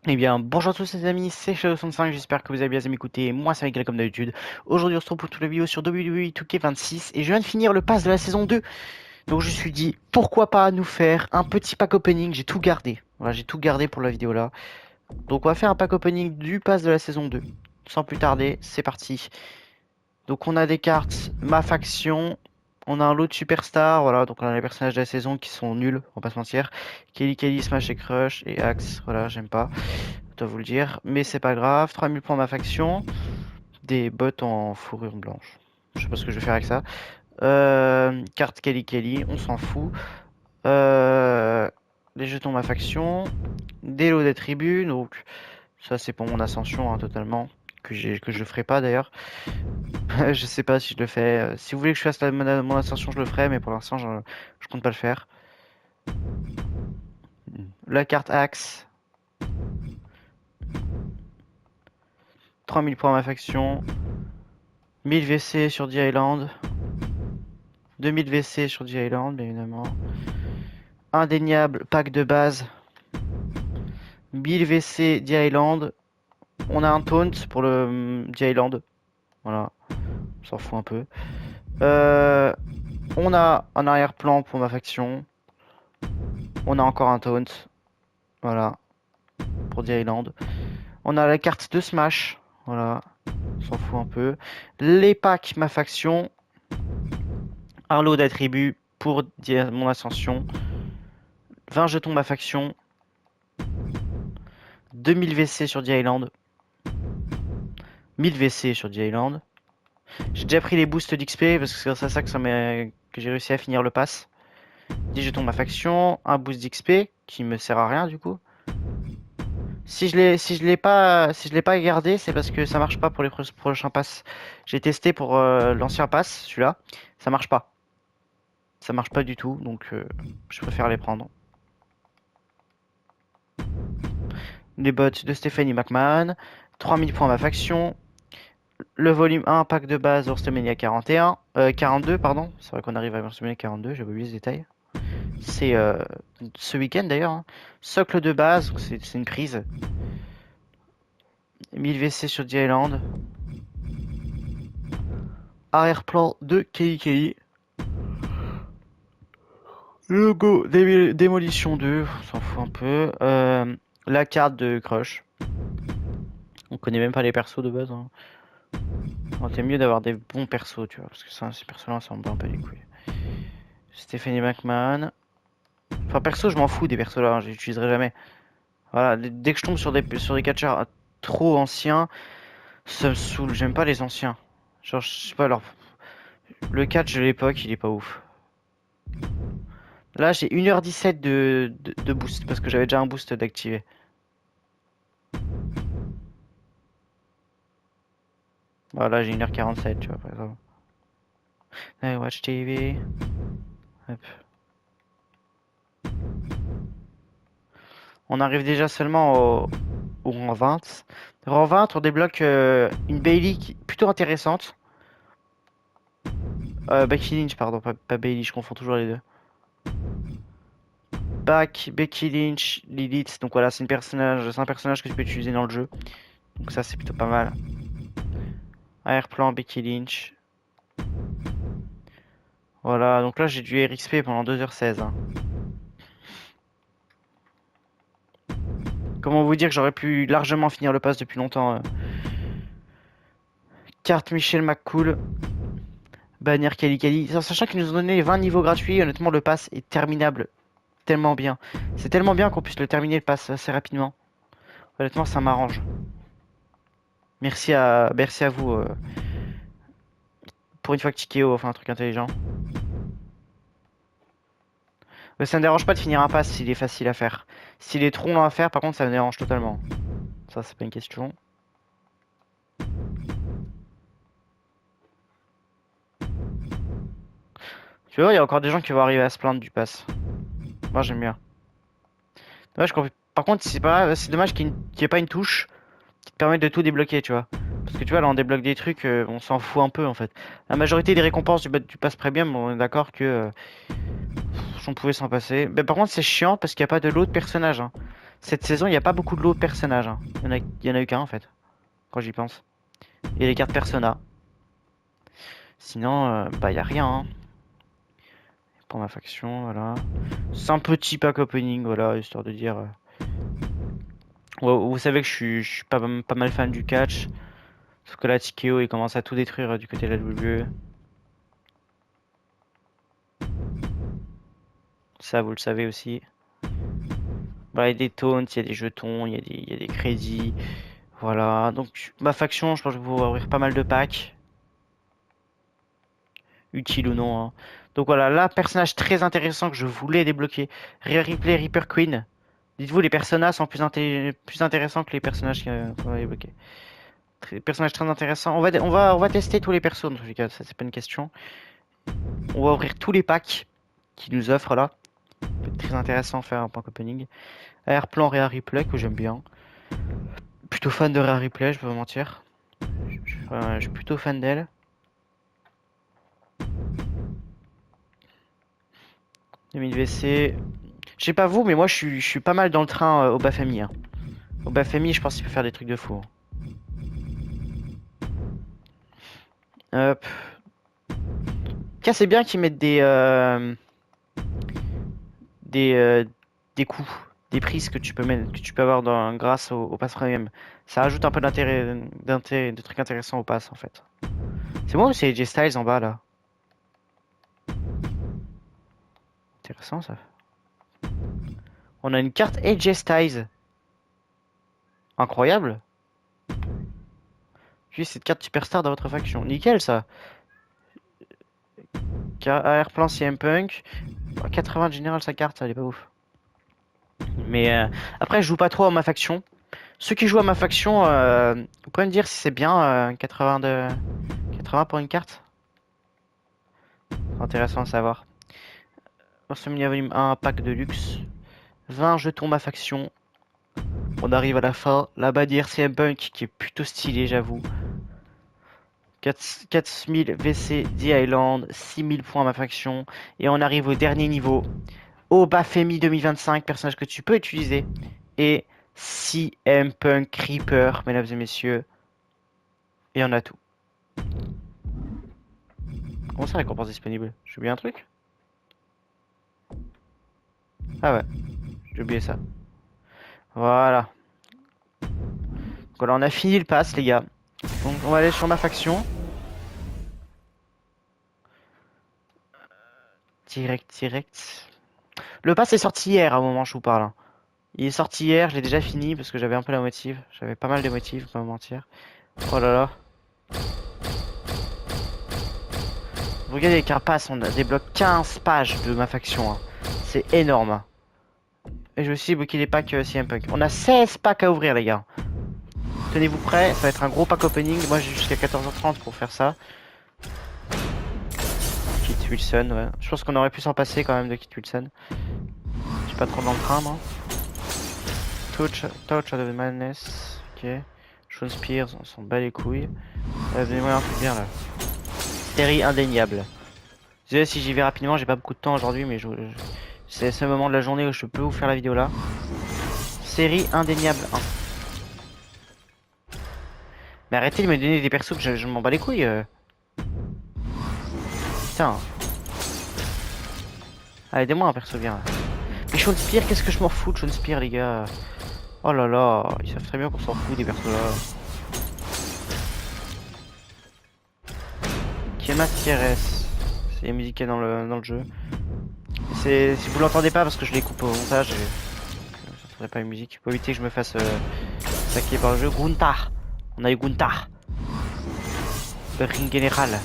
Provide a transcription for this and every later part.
Eh bien, bonjour à tous les amis, c'est Shadow65, j'espère que vous allez bien m'écouter. Moi, c'est Greg comme d'habitude. Aujourd'hui, on se retrouve pour toute la vidéo sur WWE 2K26 et je viens de finir le pass de la saison 2. Donc, je me suis dit, pourquoi pas nous faire un petit pack opening. J'ai tout gardé. Voilà, j'ai tout gardé pour la vidéo là. Donc, on va faire un pack opening du pass de la saison 2. Sans plus tarder, c'est parti. Donc, on a des cartes, ma faction. On a un lot de superstars, voilà. Donc, on a les personnages de la saison qui sont nuls, on va pas se mentir. Kelly, Smash et Crush et Axe, voilà, j'aime pas. Je dois vous le dire, mais c'est pas grave. 3000 points ma faction, des bottes en fourrure blanche. Je sais pas ce que je vais faire avec ça. Carte Kelly, on s'en fout. Euh, les jetons ma faction, des lots d'attributs, donc ça c'est pour mon ascension hein, totalement, que je ferai pas d'ailleurs. Je sais pas si je le fais. Si vous voulez que je fasse mon ascension, je le ferai, mais pour l'instant je compte pas le faire. La carte Axe, 3000 points ma faction, 1000 VC sur The Island. 2000 WC sur The Island, bien évidemment. Indéniable pack de base. 1000 WC The Island. On a un taunt pour le The Island. Voilà, on s'en fout un peu. On a un arrière-plan pour ma faction. On a encore un taunt. Voilà, pour The Island. On a la carte de Smash. Voilà, on s'en fout un peu. Les packs, ma faction. Un lot d'attributs pour mon ascension. 20 jetons, ma faction. 2000 WC sur The Island. 1000 WC sur The Island. J'ai déjà pris les boosts d'XP parce que c'est grâce à ça que j'ai réussi à finir le pass. 10 jetons ma faction, un boost d'XP qui me sert à rien du coup. Si je l'ai pas gardé, c'est parce que ça marche pas pour les prochains passes. J'ai testé pour l'ancien pass, celui-là, ça marche pas. Ça marche pas du tout, donc je préfère les prendre. Les bots de Stephanie McMahon, 3000 points ma faction, le volume 1 pack de base WrestleMania 41, 42 pardon, c'est vrai qu'on arrive à WrestleMania 42, j'avais oublié ce détail. C'est ce week-end d'ailleurs, hein. Socle de base, c'est une prise. 1000 WC sur The Island. Arrière-plan de KI. Logo Démolition 2, on s'en fout un peu. La carte de Crush. On connaît même pas les persos de base, hein. C'est mieux d'avoir des bons persos, tu vois, parce que ça, ces persos-là, ça me bat un peu les couilles. Stephanie McMahon. Enfin, perso, je m'en fous des persos là, hein, je les utiliserai jamais. Voilà, dès que je tombe sur des catcheurs trop anciens, ça me saoule. J'aime pas les anciens. Genre, je sais pas, le catch de l'époque, il est pas ouf. Là, j'ai 1h17 de boost parce que j'avais déjà un boost d'activer. Voilà, j'ai 1h47, tu vois, par exemple. Allez, Watch TV. Hop. On arrive déjà seulement au rang 20. Rang 20, on débloque une Bailey plutôt intéressante. Becky Lynch, pardon, pas Bailey, je confonds toujours les deux. Becky Lynch, Lilith. Donc voilà, c'est un personnage que tu peux utiliser dans le jeu. Donc ça, c'est plutôt pas mal. Arrière-plan, Becky Lynch. Voilà, donc là, j'ai du RXP pendant 2h16. Hein. Comment vous dire que j'aurais pu largement finir le pass depuis longtemps. Carte Michel McCool. Bannière Kali. Sachant qu'ils nous ont donné 20 niveaux gratuits, honnêtement, le pass est terminable tellement bien. C'est tellement bien qu'on puisse le terminer le pass assez rapidement. Honnêtement, ça m'arrange. Merci à vous pour une fois que Tikeo a fait un truc intelligent. Ça me dérange pas de finir un pass s'il est facile à faire. S'il est trop long à faire, par contre, ça me dérange totalement. Ça, c'est pas une question. Tu vois, il y a encore des gens qui vont arriver à se plaindre du pass. Moi, j'aime bien. Dommage par contre, c'est dommage qu'il n'y ait pas une touche qui te permet de tout débloquer, tu vois. Parce que tu vois, là, on débloque des trucs, on s'en fout un peu, en fait. La majorité des récompenses du pass premium, on est d'accord que on pouvait s'en passer. Mais par contre, c'est chiant parce qu'il n'y a pas de lot de personnages, hein. Cette saison, il n'y a pas beaucoup de lots de personnages. Hein. Il y en a eu qu'un en fait, quand j'y pense. Et les cartes Persona. Sinon, bah, il n'y a rien. Hein. Pour ma faction, voilà. C'est un petit pack opening, voilà, histoire de dire. Ouais, vous savez que je suis pas mal fan du catch. Sauf que là, Tikeo, il commence à tout détruire du côté de la WWE. Ça, vous le savez aussi. Voilà, il y a des taunts, il y a des jetons, il y a des crédits. Voilà, donc ma faction, je pense que je vais pouvoir ouvrir pas mal de packs. Utile ou non. Hein. Donc voilà, là, personnage très intéressant que je voulais débloquer. Rhea Ripley, Reaper Queen. Dites-vous, les personnages sont plus intéressants que les personnages qu'on va débloquer. Personnages très intéressants. On va tester tous les persos, en tout cas, ça c'est pas une question. On va ouvrir tous les packs qu'ils nous offrent là. Ça peut être très intéressant à faire un pack opening. Airplan Rhea Ripley, que j'aime bien. Plutôt fan de Rhea Ripley, je peux pas mentir. Je suis plutôt fan d'elle. 2000 VC. Je sais pas vous, mais moi je suis pas mal dans le train au Bafemi. Hein. Au Bafemi, je pense qu'il peut faire des trucs de fou. Hop. Tiens, c'est bien qu'ils mettent des, euh, des coups, des prises que tu peux mettre, que tu peux avoir grâce au pass premium. Ça ajoute un peu de trucs intéressants au pass en fait. C'est moi ou c'est AJ Styles en bas là? Intéressant ça. On a une carte AJ Styles. Incroyable. Puis cette carte superstar dans votre faction. Nickel ça. Airplan CM Punk. 80 de général sa carte, ça elle est pas ouf. Mais après je joue pas trop à ma faction. Ceux qui jouent à ma faction, vous pouvez me dire si c'est bien 80 pour une carte? Intéressant à savoir. Insomnia volume 1, pack de luxe. 20 jetons ma faction. On arrive à la fin. La bannière CM Punk qui est plutôt stylée, j'avoue. 4000 VC The Island. 6000 points ma faction. Et on arrive au dernier niveau. Au Bafemi 2025, personnage que tu peux utiliser. Et CM Punk Creeper, mesdames et messieurs. Et on a tout. Comment ça, récompense disponible? J'ai oublié un truc? Ah ouais, j'ai oublié ça. Voilà. Voilà, on a fini le pass, les gars. Donc, on va aller sur ma faction. Direct. Le pass est sorti hier, à un moment où je vous parle. Hein. Il est sorti hier, je l'ai déjà fini parce que j'avais un peu la motive. J'avais pas mal de motifs, pas mentir. Oh là là. Vous regardez les carapaces, on a débloqué 15 pages de ma faction. Hein. C'est énorme. Hein. Et je vais aussi débloquer les packs CM Punk. On a 16 packs à ouvrir, les gars. Tenez-vous prêts, ça va être un gros pack opening. Moi, j'ai jusqu'à 14h30 pour faire ça. Kit Wilson, ouais. Je pense qu'on aurait pu s'en passer quand même de Kit Wilson. Je suis pas trop dans le train, moi. Touch of the Madness. Ok. Sean Spears, on s'en bat les couilles. Donnez-moi un truc bien là. Série indéniable. Désolé si j'y vais rapidement, j'ai pas beaucoup de temps aujourd'hui, mais c'est ce moment de la journée où je peux vous faire la vidéo là. Série indéniable 1. Mais arrêtez de me donner des persos que je m'en bats les couilles. Putain. Allez, aidez-moi un perso bien. Là. Mais Sean Spear, qu'est-ce que je m'en fous de Sean Spear, les gars? Oh là là, ils savent très bien qu'on s'en fout des persos là. Kema Thierry. C'est musiqué dans le jeu. Si vous l'entendez pas parce que je les coupe au montage, je n'entendrai pas une musique. Pour éviter que je me fasse saquer par le jeu. Guntar. On a eu Guntar. Le ring général.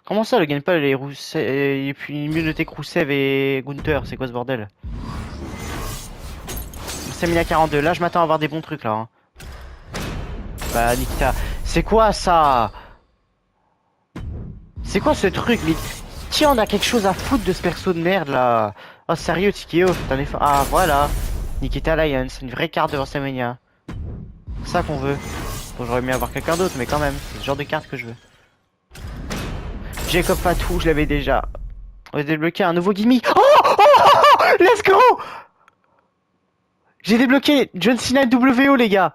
Comment ça le gameplay les Rousseff et puis mieux noté que Rousseff et Gunther, c'est quoi ce bordel? Stamina 42, là je m'attends à avoir des bons trucs là. Hein. Bah Nikita, c'est quoi ça? C'est quoi ce truc? Mais tiens, on a quelque chose à foutre de ce perso de merde là. Oh sérieux Tikeo, faites un effort. Ah voilà, Nikita Alliance, une vraie carte de WrestleMania. C'est ça qu'on veut. Bon j'aurais aimé avoir quelqu'un d'autre mais quand même, c'est ce genre de carte que je veux. Jacob Fatou, je l'avais déjà. On va débloquer un nouveau gimmick. Oh, Let's go! J'ai débloqué John Cena WO, les gars.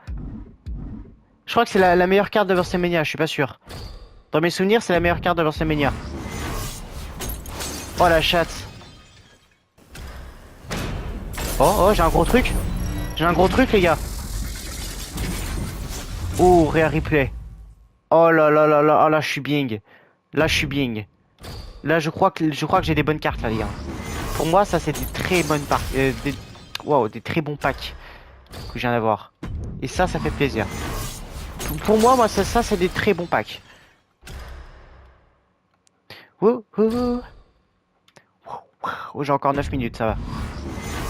Je crois que c'est la meilleure carte de WrestleMania, je suis pas sûr. Dans mes souvenirs, c'est la meilleure carte de WrestleMania. Oh la chatte. Oh, j'ai un gros truc. J'ai un gros truc, les gars. Oh, Rhea Ripley. Oh là là là là, oh là, je suis bien. Là, je suis bien. Là, je crois que j'ai des bonnes cartes, là, les gars. Pour moi, ça, c'est des très bonnes Wow, des très bons packs que je viens d'avoir. Et ça fait plaisir. Pour moi, ça c'est des très bons packs. Oh, j'ai encore 9 minutes, ça va.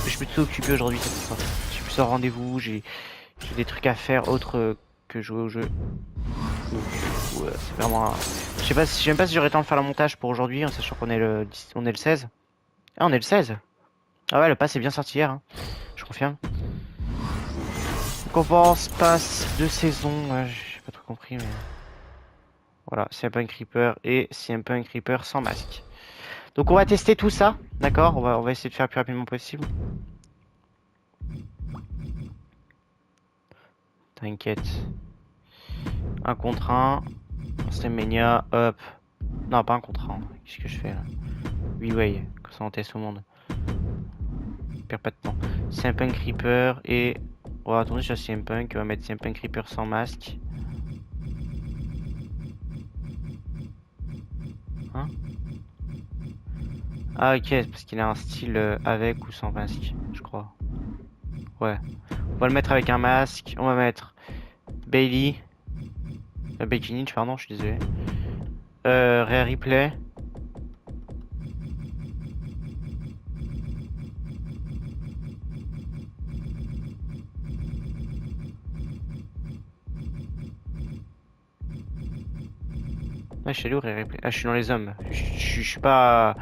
Je suis plutôt occupé aujourd'hui, c'est pour ça. Je suis plus en rendez-vous, j'ai des trucs à faire autres que jouer au jeu. Donc, ouais, c'est vraiment... Je sais même pas si j'aurai le temps de faire le montage pour aujourd'hui, en sachant qu'on est le 16. Ah, on est le 16. Ah ouais, le pass est bien sorti hier, hein. Je confirme. Récompense, pass de saison, ouais, j'ai pas trop compris, mais... Voilà, CM Punk Creeper et CM Punk Creeper sans masque. Donc on va tester tout ça, d'accord, on va essayer de faire le plus rapidement possible. T'inquiète. 1 contre 1. WrestleMania, hop. Non, pas 1 contre 1. Qu'est-ce que je fais là? 8 way, comme ça on teste au monde. Perds pas de temps. CM Punk Creeper et... On va tourner sur CM Punk, on va mettre CM Punk Creeper sans masque. Hein? Ah ok, parce qu'il a un style avec ou sans masque, je crois. Ouais. On va le mettre avec un masque. On va mettre Bailey. Becky Lynch, pardon, je suis désolé. Rhea Ripley. Ah, je suis allé où, Rhea Ripley? Ah, je suis dans les hommes. Je suis pas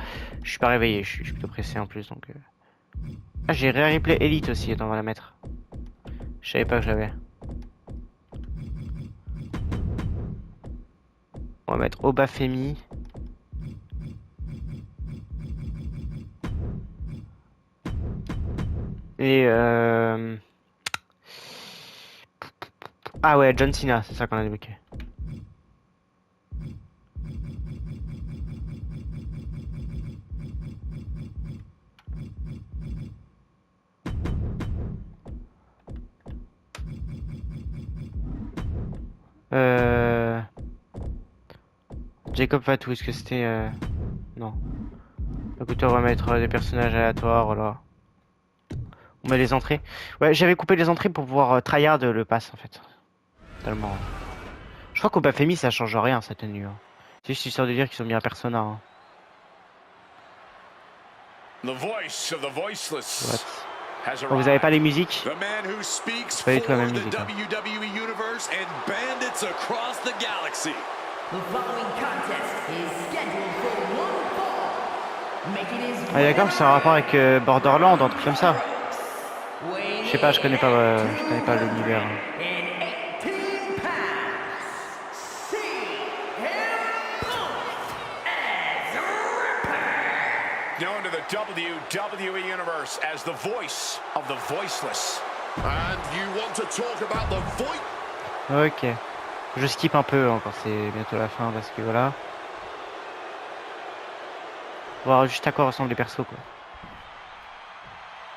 réveillé. Je suis plutôt pressé en plus, donc. Ah, j'ai Rhea Ripley Elite aussi. Attends, on va la mettre. Je savais pas que je l'avais. On va mettre Obafemi. Et ah ouais, John Cena, c'est ça qu'on a débloqué. Jacob Fatou, est-ce que c'était non. Écoutez, on va mettre des personnages aléatoires, voilà. On met les entrées. Ouais, j'avais coupé les entrées pour pouvoir tryhard le pass en fait. Tellement. Je crois qu'au Bafemi ça change rien sa tenue. Hein. C'est juste histoire de dire qu'ils sont mis un persona. Hein. Bon, vous avez pas les musiques? C'est pas du tout la même musique. Hein. Ah d'accord, c'est un rapport avec Borderlands, un truc comme ça. Je sais pas, je connais pas l'univers. Known to the WWE Universe as the voice of the voiceless. And you want to talk about the voice? Ok. Je skip un peu encore, c'est bientôt la fin parce que voilà. On va voir juste à quoi ressemblent les persos quoi.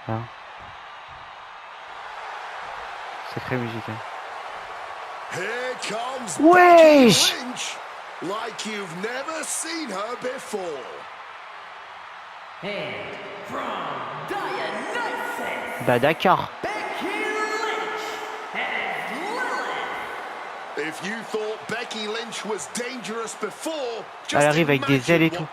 Hein. Sacrée musique. Hein. Wesh! Like you've never seen her before. And from Dionysus, Bah d'accord. Becky Lynch as Lilith. If you thought Becky Lynch was dangerous before, Elle arrive avec des ailes et tout.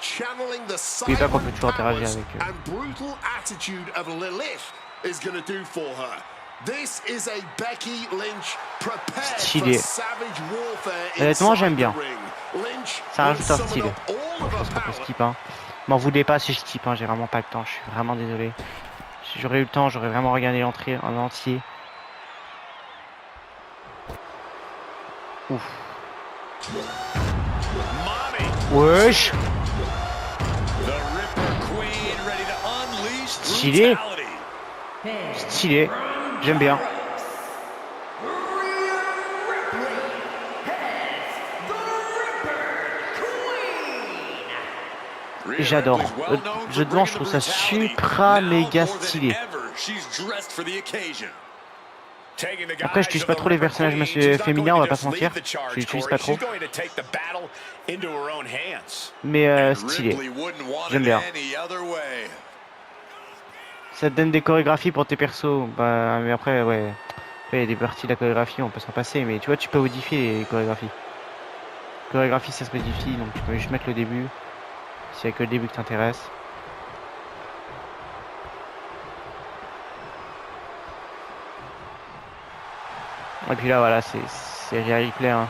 Oui, pas qu'on peut toujours interagir avec eux. And brutal attitude of Lilith is going to do for her. This is a Becky Lynch prepared for savage warfare. Honnêtement, j'aime bien. Ça rajoute un style. Je pense qu'on peut skip. Hein. M'en voulez pas si je skip. Hein. J'ai vraiment pas le temps. Je suis vraiment désolé. Si j'aurais eu le temps, j'aurais vraiment regardé l'entrée en entier. Ouf. Wesh. Stylé. Stylé. J'aime bien. J'adore. Je trouve ça supra méga stylé. Après, je n'utilise pas trop les personnages féminins, on va pas se mentir. Je l'utilise pas trop. Mais stylé. J'aime bien. Ça te donne des chorégraphies pour tes persos. Bah, mais après, ouais. Après, il y a des parties de la chorégraphie, on peut s'en passer. Mais tu vois, tu peux modifier les chorégraphies. Chorégraphie, ça se modifie, donc tu peux juste mettre le début. S'il n'y a que le début qui t'intéresse. Et puis là, voilà, c'est replay. Hein.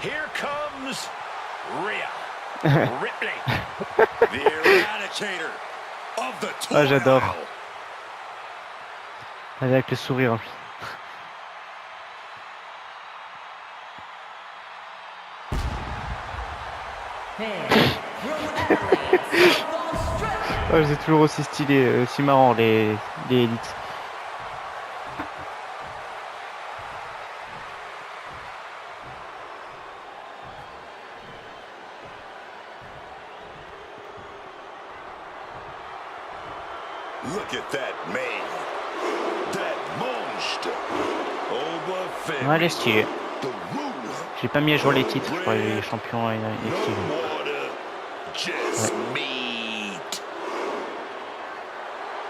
Here comes Rhea Ripley, the eradicator of the Ah, j'adore. Tour. Avec le sourire. Hein. Oh, c'est toujours aussi stylé, aussi marrant les élites. Look at that man, that monster. Ouais, elle est stylée. J'ai pas mis à jour les titres pour les champions et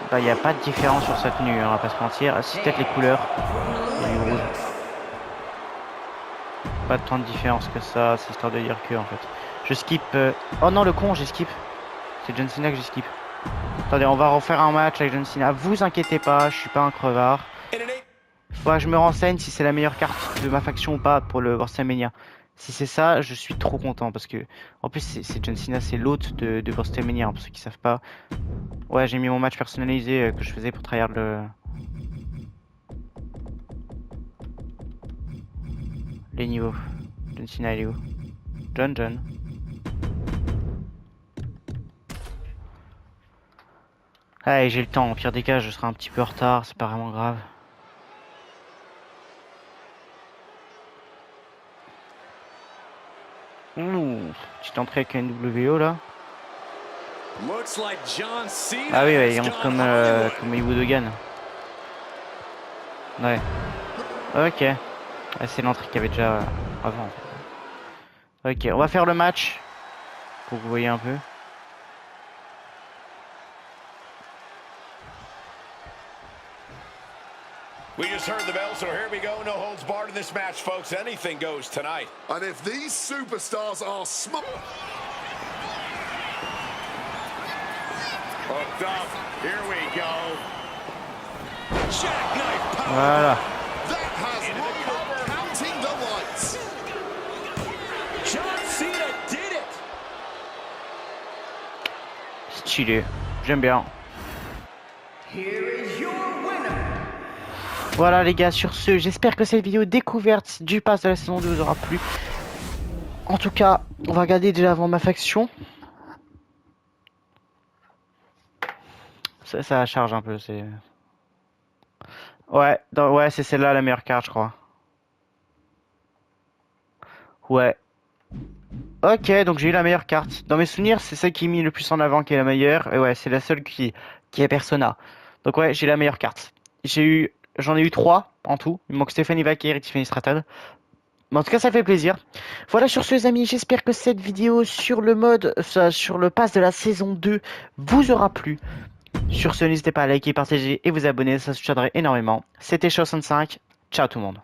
bah, y a pas de différence sur sa tenue, hein, on va pas se mentir. Ah, si, peut-être les couleurs. Et rouge. Pas tant de différence que ça, c'est histoire de dire que en fait. Je skip. Oh non, le con, j'ai skip. C'est John Cena que j'ai skip. Attendez, on va refaire un match avec John Cena. Vous inquiétez pas, je suis pas un crevard. Faudra que je me renseigne si c'est la meilleure carte de ma faction ou pas pour le WrestleMania. Si c'est ça, je suis trop content parce que en plus c'est John Cena, c'est l'hôte de WrestleMania, hein, pour ceux qui savent pas. Ouais, j'ai mis mon match personnalisé que je faisais pour tryhard les niveaux. John Cena il est où? John. Allez, j'ai le temps, au pire des cas je serai un petit peu en retard, c'est pas vraiment grave. Ouh, petite entrée avec un NWO là. Ah oui, ouais, il rentre comme Iwo Dogan. Ouais. Ok. Ah, c'est l'entrée qu'il y avait déjà avant. Ok, on va faire le match. Pour que vous voyez un peu. We just heard the bell, so here we go. No holds barred in this match, folks. Anything goes tonight. And if these superstars are smart. Hooked up. Here we go. Jackknife power. Voilà. That has one counting the lights. John Cena did it. Stylé. J'aime bien. Here is your winner. Voilà les gars, sur ce, j'espère que cette vidéo découverte du pass de la saison 2 vous aura plu. En tout cas, on va regarder déjà avant ma faction. Ça charge un peu, c'est... Ouais, ouais, c'est celle-là la meilleure carte, je crois. Ouais. Ok, donc j'ai eu la meilleure carte. Dans mes souvenirs, c'est celle qui est mise le plus en avant qui est la meilleure. Et ouais, c'est la seule qui est Persona. Donc ouais, j'ai la meilleure carte. J'en ai eu 3 en tout. Il me manque Stephanie Vaquer et Tiffany Stratton. Mais en tout cas, ça fait plaisir. Voilà, sur ce, les amis, j'espère que cette vidéo sur le pass de la saison 2 vous aura plu. Sur ce, n'hésitez pas à liker, partager et vous abonner, ça soutiendrait énormément. C'était Show 65. Ciao tout le monde.